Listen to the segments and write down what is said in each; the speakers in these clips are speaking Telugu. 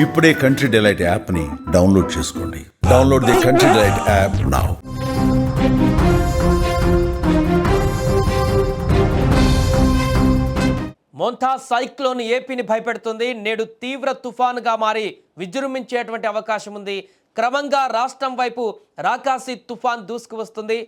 ఇప్పుడే కంట్రీ డిలైట్ యాప్ని డౌన్లోడ్ చేసుకోండి. Download the country delight app now. Montha cyclone ఏపీని భయపెడుతుంది. నేడు తీవ్ర తుఫానుగా మారి విజృంభించేటువంటి అవకాశం ఉంది. క్రమంగా రాష్ట్రం వైపు రాకాసి తుఫాన్ దూసుకు వస్తుంది.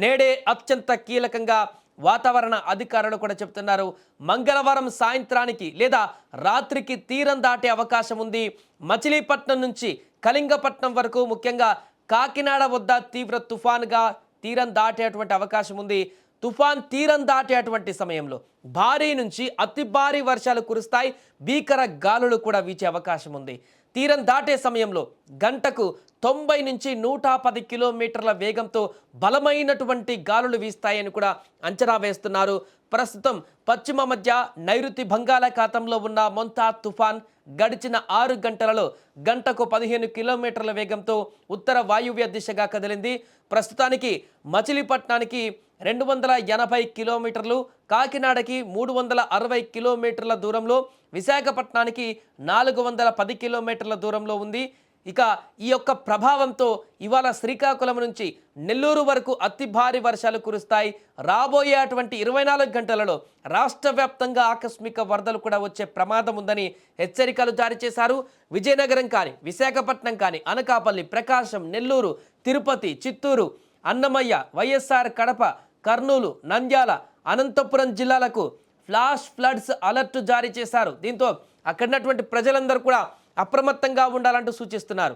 నేడే అత్యంత కీలకంగా వాతావరణ అధికారులు కూడా చెప్తున్నారు. మంగళవారం సాయంత్రానికి లేదా రాత్రికి తీరం దాటే అవకాశం ఉంది. మచిలీపట్నం నుంచి కళింగపట్నం వరకు, ముఖ్యంగా కాకినాడ వద్ద తీవ్ర తుఫానుగా తీరం దాటేటువంటి అవకాశం ఉంది. తుఫాన్ తీరం దాటేటువంటి సమయంలో భారీ నుంచి అతి భారీ వర్షాలు కురుస్తాయి. భీకర గాలులు కూడా వీచే అవకాశం ఉంది. తీరం దాటే సమయంలో గంటకు 90 నుంచి 110 కిలోమీటర్ల వేగంతో బలమైనటువంటి గాలులు వీస్తాయని కూడా అంచనా వేస్తున్నారు. ప్రస్తుతం పశ్చిమ మధ్య నైరుతి బంగాళాఖాతంలో ఉన్న మోంతా తుఫాన్ గడిచిన 6 గంటలలో గంటకు 15 కిలోమీటర్ల వేగంతో ఉత్తర వాయువ్య దిశగా కదిలింది. ప్రస్తుతానికి మచిలీపట్నానికి 280 కిలోమీటర్లు, కాకినాడకి 360 కిలోమీటర్ల దూరంలో, విశాఖపట్నానికి 410 కిలోమీటర్ల దూరంలో ఉంది. ఇక ఈ యొక్క ప్రభావంతో ఇవాళ శ్రీకాకుళం నుంచి నెల్లూరు వరకు అతి భారీ వర్షాలు కురుస్తాయి. రాబోయేటువంటి 24 గంటలలో రాష్ట్ర వ్యాప్తంగా ఆకస్మిక వరదలు కూడా వచ్చే ప్రమాదం ఉందని హెచ్చరికలు జారీ చేశారు. విజయనగరం కానీ, విశాఖపట్నం కానీ, అనకాపల్లి, ప్రకాశం, నెల్లూరు, తిరుపతి, చిత్తూరు, అన్నమయ్య, వైఎస్ఆర్ కడప, కర్నూలు, నంద్యాల, అనంతపురం జిల్లాలకు ఫ్లాష్ ఫ్లడ్స్ అలర్ట్ జారీ చేశారు. దీంతో అక్కడున్నటువంటి ప్రజలందరూ కూడా అప్రమత్తంగా ఉండాలంటూ సూచిస్తున్నారు.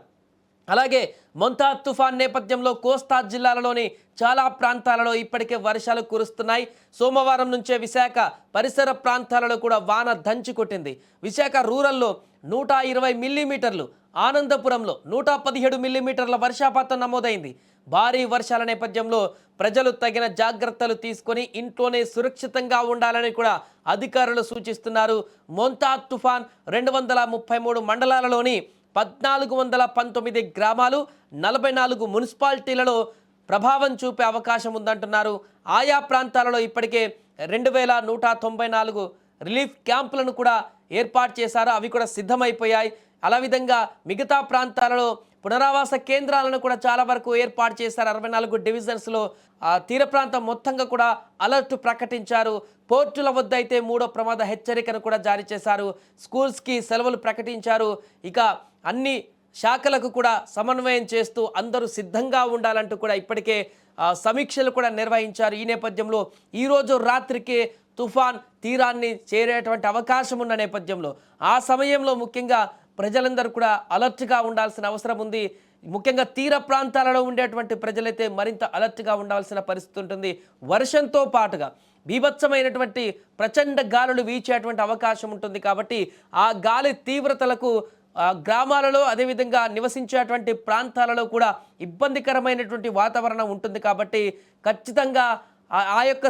అలాగే మోంతా తుఫాన్ నేపథ్యంలో కోస్తా జిల్లాలలోని చాలా ప్రాంతాలలో ఇప్పటికే వర్షాలు కురుస్తున్నాయి. సోమవారం నుంచే విశాఖ పరిసర ప్రాంతాలలో కూడా వాన దంచి కొట్టింది. విశాఖ రూరల్లో 120 మిల్లీమీటర్లు, ఆనందపురంలో 117 మిల్లీమీటర్ల వర్షపాతం నమోదైంది. భారీ వర్షాల నేపథ్యంలో ప్రజలు తగిన జాగ్రత్తలు తీసుకొని ఇంట్లోనే సురక్షితంగా ఉండాలని కూడా అధికారులు సూచిస్తున్నారు. మోంతా తుఫాన్ 233 మండలాలలోని 1419 గ్రామాలు, 44 మున్సిపాలిటీలలో ప్రభావం చూపే అవకాశం ఉందంటున్నారు. ఆయా ప్రాంతాలలో ఇప్పటికే 2194 రిలీఫ్ క్యాంపులను కూడా ఏర్పాటు చేశారు. అవి కూడా సిద్ధమైపోయాయి. అలా విధంగా మిగతా ప్రాంతాలలో పునరావాస కేంద్రాలను కూడా చాలా వరకు ఏర్పాటు చేశారు. 64 డివిజన్స్లో తీర ప్రాంతం మొత్తంగా కూడా అలర్ట్ ప్రకటించారు. పోర్టుల వద్ద అయితే 3వ ప్రమాద హెచ్చరికను కూడా జారీ చేశారు. స్కూల్స్కి సెలవులు ప్రకటించారు. ఇక అన్ని శాఖలకు కూడా సమన్వయం చేస్తూ అందరూ సిద్ధంగా ఉండాలంటూ కూడా ఇప్పటికే సమీక్షలు కూడా నిర్వహించారు. ఈ నేపథ్యంలో ఈరోజు రాత్రికి తుఫాన్ తీరాన్ని చేరేటువంటి అవకాశం ఉన్న నేపథ్యంలో ఆ సమయంలో ముఖ్యంగా ప్రజలందరూ కూడా అలర్ట్గా ఉండాల్సిన అవసరం ఉంది. ముఖ్యంగా తీర ప్రాంతాలలో ఉండేటువంటి ప్రజలైతే మరింత అలర్ట్గా ఉండాల్సిన పరిస్థితి ఉంటుంది. వర్షంతో పాటుగా బీభత్సమైనటువంటి ప్రచండ గాలులు వీచేటువంటి అవకాశం ఉంటుంది. కాబట్టి ఆ గాలి తీవ్రతలకు గ్రామాలలో, అదేవిధంగా నివసించేటువంటి ప్రాంతాలలో కూడా ఇబ్బందికరమైనటువంటి వాతావరణం ఉంటుంది. కాబట్టి ఖచ్చితంగా ఆ యొక్క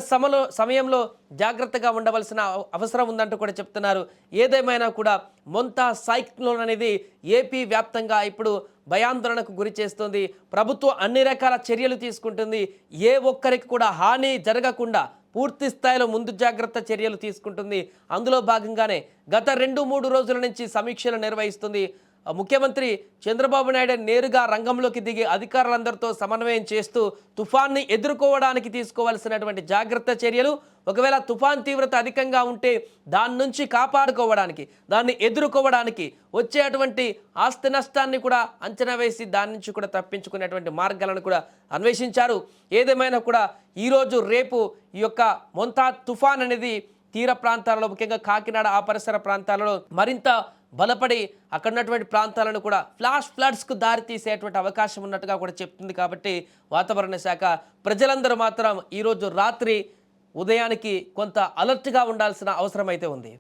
సమయంలో జాగ్రత్తగా ఉండవలసిన అవసరం ఉందంటూ కూడా చెప్తున్నారు. ఏదేమైనా కూడా మోంతా సైక్లోన్ అనేది ఏపీ వ్యాప్తంగా ఇప్పుడు భయాందోళనకు గురి చేస్తుంది. ప్రభుత్వం అన్ని రకాల చర్యలు తీసుకుంటుంది. ఏ ఒక్కరికి కూడా హాని జరగకుండా పూర్తి స్థాయిలో ముందు జాగ్రత్త చర్యలు తీసుకుంటుంది. అందులో భాగంగానే గత 2-3 రోజుల నుంచి సమీక్షలు నిర్వహిస్తుంది. ముఖ్యమంత్రి చంద్రబాబు నాయుడు నేరుగా రంగంలోకి దిగి అధికారులందరితో సమన్వయం చేస్తూ తుఫాన్ని ఎదుర్కోవడానికి తీసుకోవాల్సినటువంటి జాగ్రత్త చర్యలు, ఒకవేళ తుఫాన్ తీవ్రత అధికంగా ఉంటే దాని నుంచి కాపాడుకోవడానికి, దాన్ని ఎదుర్కోవడానికి వచ్చేటువంటి ఆస్తి నష్టాన్ని కూడా అంచనా వేసి దాని నుంచి కూడా తప్పించుకునేటువంటి మార్గాలను కూడా అన్వేషించారు. ఏదేమైనా కూడా ఈరోజు రేపు ఈ యొక్క మోంతా తుఫాన్ అనేది తీర ప్రాంతాలలో, ముఖ్యంగా కాకినాడ ఆ పరిసర ప్రాంతాలలో మరింత బలపడి అక్కడ ఉన్నటువంటి ప్రాంతాలను కూడా ఫ్లాష్ ఫ్లడ్స్కు దారి తీసేటువంటి అవకాశం ఉన్నట్టుగా కూడా చెప్తుంది. కాబట్టి వాతావరణ శాఖ ప్రజలందరూ మాత్రం ఈరోజు రాత్రి ఉదయానికి కొంత అలర్ట్గా ఉండాల్సిన అవసరం అయితే ఉంది.